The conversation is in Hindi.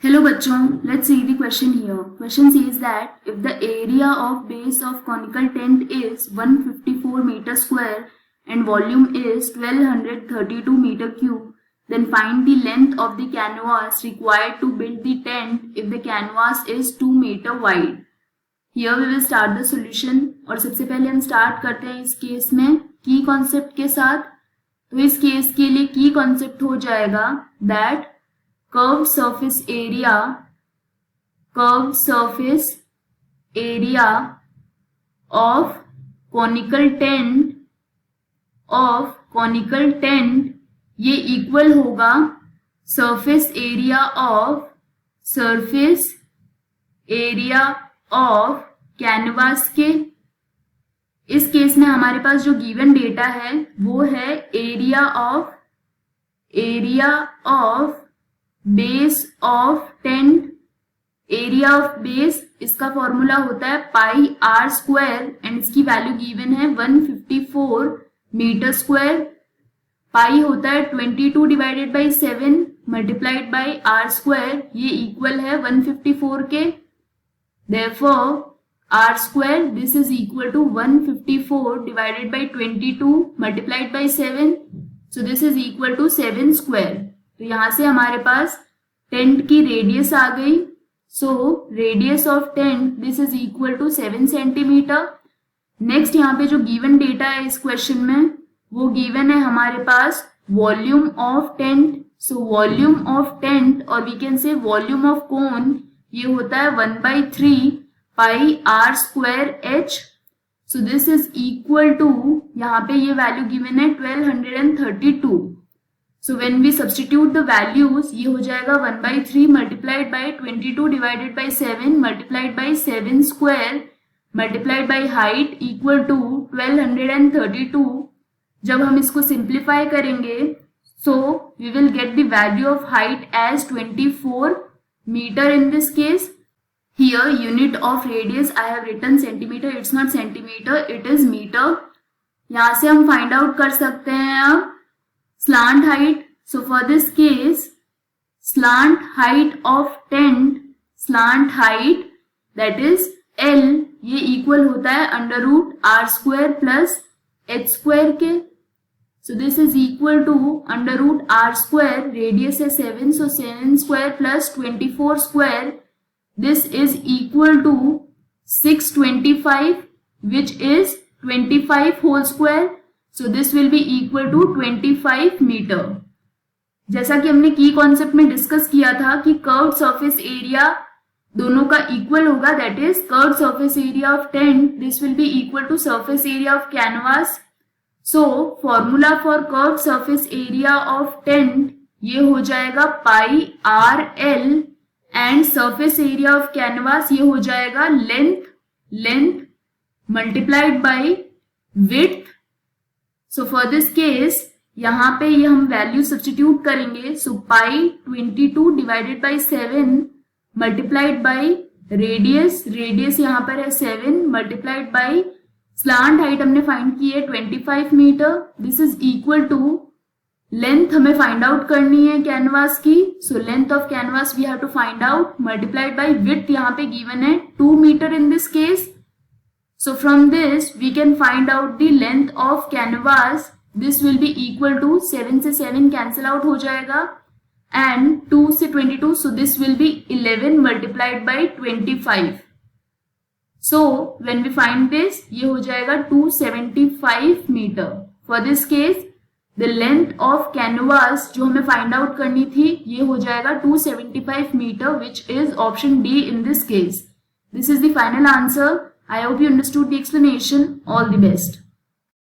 Hello bachchon, let's see the question here. Question says that if the area of base of conical tent is 154 meter square and volume is 1232 meter cube, then find the length of the canvas required to build the tent if the canvas is 2 meter wide. Here we will start the solution और सबसे पहले हम स्टार्ट करते हैं इस केस में की कॉन्सेप्ट के साथ. तो इस केस के लिए की कॉन्सेप्ट हो जाएगा that curved surface area of conical tent ये इक्वल होगा surface area of canvas के. इस केस में हमारे पास जो गिवन डेटा है वो है area of base of tent. Area of base इसका फॉर्मूला होता है पाई आर स्क्वायर एंड इसकी वैल्यू गिवन है 154 मीटर स्क्वायर. पाई होता है 22 divided by 7 multiplied by r square. ये इक्वल है 154 के. Therefore r square this is equal to 154 divided by 22 multiplied by 7. So this is equal to 7 square. तो यहां से हमारे पास टेंट की रेडियस आ गई. So radius of tent this is equal to 7 centimetre. Next यहाँ पे जो गिवन डेटा है इस क्वेश्चन में वो गिवन है हमारे पास volume of tent. So volume of tent और we can say volume of cone ये होता है 1/3 pi r square h. So this is equal to यहाँ पे ये वैल्यू गिवन है 1232. So when we substitute the values ये हो जाएगा 1/3 multiplied by 22 divided by 7 multiplied by 7 square multiplied by height equal to 1232. जब हम इसको simplify करेंगे so we will get the value of height as 24 meter in this case. Here unit of radius I have written centimeter, it's not centimeter, it is meter. यहाँ से हम find out कर सकते हैं अब slant height. So for this case slant height of tent, slant height that is L ये equal होता है under root r square plus h square के. So this is equal to under root r square, radius है 7 so 7 square plus 24 square. This is equal to 625 which is 25 whole square. So this will be equal to 25 meter. जैसा कि हमने की कॉन्सेप्ट में डिस्कस किया था कि कर्व्ड सरफेस एरिया दोनों का इक्वल होगा, that is curved surface area of tent this will be equal to surface area of canvas. So formula for curved surface area of tent ये हो जाएगा pi r l and surface area of canvas ये हो जाएगा length multiplied by width. So for this case यहाँ पे ये हम वैल्यू सब्स्टिट्यूट करेंगे. So pi 22 divided by 7 multiplied by radius यहाँ पर है 7 मल्टीप्लाइड बाई स्लांट हाइट हमने फाइंड की है 25 metre. This is equal to length हमें फाइंड आउट करनी है कैनवास की. So length of canvas we have to find out multiplied by width यहाँ पे गिवन है 2 metre in this case. So from this we can find out the length of canvas. This will be equal to 7 से 7 cancel out हो जाएगा and 2 से 22. So this will be 11 multiplied by 25. So when we find this ये हो जाएगा 275 meter. For this case the length of canvas जो हमें find out करनी थी ये हो जाएगा 275 meter which is option D in this case. This is the final answer. I hope you understood the explanation. All the best.